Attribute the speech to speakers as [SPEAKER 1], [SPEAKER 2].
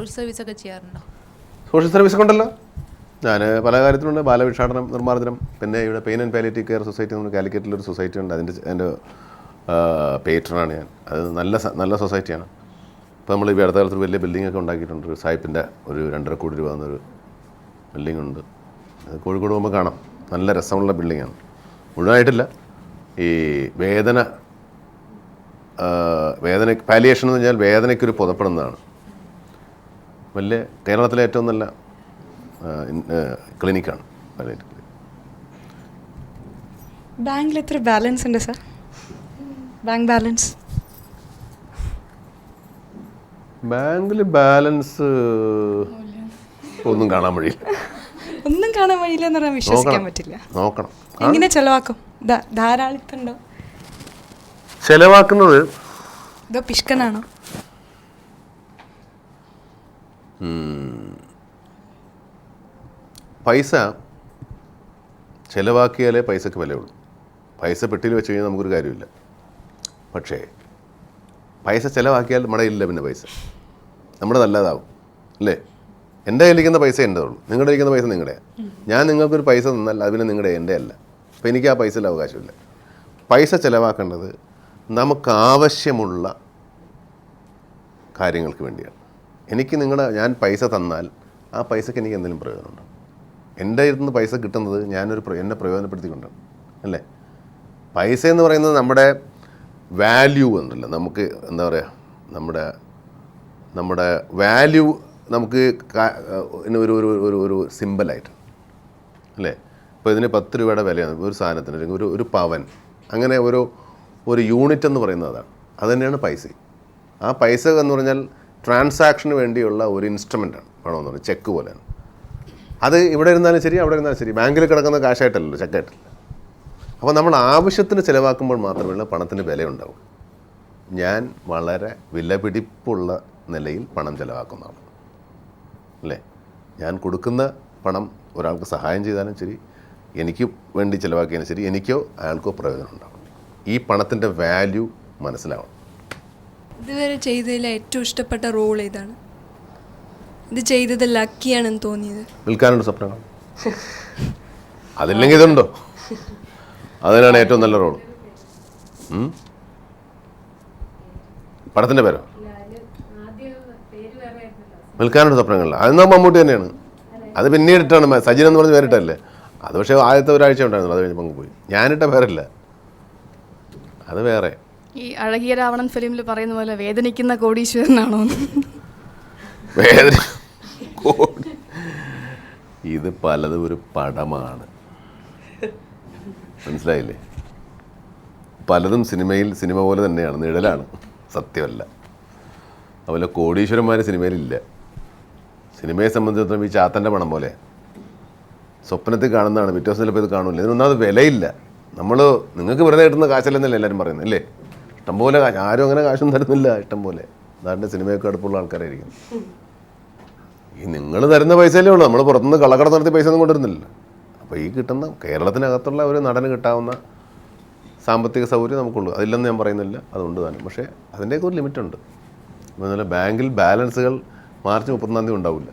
[SPEAKER 1] Social service ഒക്കെ ചെയ്യാറുണ്ടോ?
[SPEAKER 2] Social service ഒക്കെ ഉണ്ടല്ലോ. ഞാൻ പല കാര്യത്തിലുണ്ട്. ബാലഭിക്ഷാടനം, നിർമ്മാർജ്ജനം, പിന്നെ ഇവിടെ pain and palliative care society എന്ന് കാലിക്കറ്റിലൊരു സൊസൈറ്റി ഉണ്ട്. എൻ്റെ പേട്രനാണ് ഞാൻ. അത് നല്ല സൊസൈറ്റിയാണ്. ഇപ്പോൾ നമ്മൾ ഈ അടുത്ത കാലത്ത് വലിയ ബിൽഡിംഗ് ഒക്കെ ഉണ്ടാക്കിയിട്ടുണ്ട്. ഒരു സായിപ്പിൻ്റെ ഒരു 2.5 കോടി രൂപ എന്നൊരു ബിൽഡിംഗ് ഉണ്ട്. അത് കോഴിക്കോട് പോകുമ്പോൾ കാണാം. നല്ല രസമുള്ള ബിൽഡിങ്ങാണ്. മുഴുവനായിട്ടില്ല. ഈ വേദന പാലിയേഷൻ എന്ന് പറഞ്ഞാൽ വേദനയ്ക്കൊരു പുതപ്പെടുന്നതാണ്. വലിയ കേരളത്തിലെ ഏറ്റവും നല്ല ക്ലിനിക്കാണ് പാലിയേറ്റീവ് ക്ലിനിക്.
[SPEAKER 3] ബാങ്കിൽ എത്ര ബാലൻസ് ഉണ്ട് സാർ? Bank balance?
[SPEAKER 2] ബാങ്കിൽ ബാലൻസ് ഒന്നും കാണാൻ വഴിയില്ല.
[SPEAKER 3] ഒന്നും കാണാൻ വഴിയില്ല എന്ന് പറഞ്ഞാൽ വിശ്വസിക്കാൻ പറ്റില്ല.
[SPEAKER 2] നോക്കണം.
[SPEAKER 3] എങ്ങനെ ചെലവാക്കും? ധാരാളിത്തമുണ്ടോ?
[SPEAKER 2] ചെലവാക്കുന്നത്
[SPEAKER 3] ഇതോ പിഷ്കനാണോ?
[SPEAKER 2] പൈസ ചിലവാക്കിയാലേ പൈസക്ക് വിലയുള്ളൂ. പൈസ പെട്ടിയിൽ വെച്ച് കഴിഞ്ഞാൽ നമുക്കൊരു കാര്യമില്ല. പക്ഷേ പൈസ ചിലവാക്കിയാൽ നമ്മുടെ ഇല്ല, പിന്നെ പൈസ നമ്മുടെ നല്ലതാവും അല്ലേ? എൻ്റെ കയ്യിലിരിക്കുന്ന പൈസ എൻ്റെ ഉള്ളൂ, നിങ്ങളുടെ ഇരിക്കുന്ന പൈസ നിങ്ങളുടെയാണ്. ഞാൻ നിങ്ങൾക്കൊരു പൈസ തന്നാൽ അത് പിന്നെ നിങ്ങളുടെ എൻ്റെ അല്ല. അപ്പോൾ എനിക്ക് ആ പൈസയിൽ അവകാശമില്ല. പൈസ ചിലവാക്കേണ്ടത് നമുക്കാവശ്യമുള്ള കാര്യങ്ങൾക്ക് വേണ്ടിയാണ്. ഞാൻ പൈസ തന്നാൽ ആ പൈസക്ക് എനിക്ക് എന്തെങ്കിലും പ്രയോജനമുണ്ടോ? എൻ്റെ അടുത്ത് പൈസ കിട്ടുന്നത് എന്നെ പ്രയോജനപ്പെടുത്തിക്കൊണ്ടാണ് അല്ലേ? പൈസ എന്ന് പറയുന്നത് നമ്മുടെ വാല്യൂ എന്നല്ല, നമുക്ക് എന്താ പറയുക, നമ്മുടെ വാല്യൂ നമുക്ക് ഒരു ഒരു ഒരു സിമ്പലായിട്ട് അല്ലേ? ഇപ്പോൾ ഇതിന് 10 രൂപയുടെ വിലയാണ് ഒരു സാധനത്തിന്, അല്ലെങ്കിൽ ഒരു പവൻ, അങ്ങനെ ഒരു യൂണിറ്റ് എന്ന് പറയുന്നത് അതാണ്. അത് തന്നെയാണ് പൈസ. ആ പൈസ എന്ന് പറഞ്ഞാൽ ട്രാൻസാക്ഷന് വേണ്ടിയുള്ള ഒരു ഇൻസ്ട്രുമെൻ്റാണ്. വേണമെന്ന് പറഞ്ഞാൽ ചെക്ക് പോലെയാണ്. അത് ഇവിടെ ഇരുന്നാലും ശരി, അവിടെ ഇരുന്നാലും ശരി, ബാങ്കിൽ കിടക്കുന്ന കാശായിട്ടല്ലല്ലോ, ചെക്കായിട്ടല്ല. അപ്പോൾ നമ്മൾ ആവശ്യത്തിന് ചിലവാക്കുമ്പോൾ മാത്രമേ പണത്തിന് വിലയുണ്ടാവും. ഞാൻ വളരെ വിലപിടിപ്പുള്ള നിലയിൽ പണം ചിലവാക്കുന്നതാണ് അല്ലേ? ഞാൻ കൊടുക്കുന്ന പണം ഒരാൾക്ക് സഹായം ചെയ്താലും ശരി, എനിക്ക് വേണ്ടി ചിലവാക്കിയാലും ശരി, എനിക്കോ അയാൾക്കോ പ്രയോജനം ഉണ്ടാവും. ഈ പണത്തിൻ്റെ വാല്യൂ മനസ്സിലാവണം.
[SPEAKER 4] ഇതുവരെ ചെയ്തതിൽ ഏറ്റവും ഇഷ്ടപ്പെട്ട റോൾ ഏതാണ്? ഇത് ചെയ്തത് ലക്കിയാണെന്ന് തോന്നിയത്?
[SPEAKER 2] വിൽക്കാനുള്ള സ്വപ്നങ്ങൾ. അതില്ലെങ്കിൽ ഇതുണ്ടോ? അതിനാണ് ഏറ്റവും നല്ല റോൾ. പടത്തിൻ്റെ പേരോ? വിൽക്കാനുള്ള സ്വപ്നങ്ങൾ. അതെന്നാ മമ്മൂട്ടി തന്നെയാണ്. അത് പിന്നീടിട്ടാണ്, സജിൻ എന്ന് പറഞ്ഞ് പേരിട്ടല്ലേ. അത് പക്ഷേ ആദ്യത്തെ ഒരാഴ്ച ഉണ്ടായിരുന്നു, അത് കഴിഞ്ഞ് പങ്ക് പോയി. ഞാനിട്ട പേരല്ല, അത് വേറെ.
[SPEAKER 5] ഈ അഴകിയ രാവണൻ ഫിലിമിൽ പറയുന്ന പോലെ വേദനിക്കുന്ന കോടീശ്വരനാണോ?
[SPEAKER 2] ഇത് പലതും ഒരു പടമാണ്, മനസ്സിലായില്ലേ? പലതും സിനിമ പോലെ തന്നെയാണ്, നിഴലാണ്, സത്യമല്ല. അതുപോലെ കോടീശ്വരന്മാർ സിനിമയിലില്ല. സിനിമയെ സംബന്ധിച്ചിടത്തോളം ഈ ചാത്തൻ്റെ പണം പോലെ സ്വപ്നത്തിൽ കാണുന്നതാണ്, പിറ്റേ ദിവസം ചിലപ്പോൾ ഇത് കാണില്ല. ഇതിനൊന്നാമത് വിലയില്ല. നിങ്ങൾക്ക് വെറുതെ കിട്ടുന്ന കാശല്ലെന്നല്ലേ എല്ലാവരും പറയുന്നത് അല്ലേ? ഇഷ്ടംപോലെ കാശ്, ആരും അങ്ങനെ കാശൊന്നും തരുന്നില്ല. ഇഷ്ടംപോലെ അതാണ്ട് സിനിമയൊക്കെ അടുപ്പുള്ള ആൾക്കാരായിരിക്കും. ഈ നിങ്ങൾ തരുന്ന പൈസയല്ലേ ഉള്ളൂ, നമ്മൾ പുറത്തുനിന്ന് കള്ളക്കട നടത്തി പൈസ ഒന്നും കൊണ്ടുവരുന്നില്ല. അപ്പോൾ ഈ കിട്ടുന്ന കേരളത്തിനകത്തുള്ള ഒരു നടന് കിട്ടാവുന്ന സാമ്പത്തിക സൗകര്യം നമുക്കുള്ളൂ. അതില്ലെന്ന് ഞാൻ പറയുന്നില്ല, അതുകൊണ്ട് തന്നെ. പക്ഷേ അതിൻ്റെയൊക്കെ ഒരു ലിമിറ്റുണ്ട്. അതുപോലെ ബാങ്കിൽ ബാലൻസുകൾ മാർച്ച് 30-ാം തീയതി ഉണ്ടാവില്ല.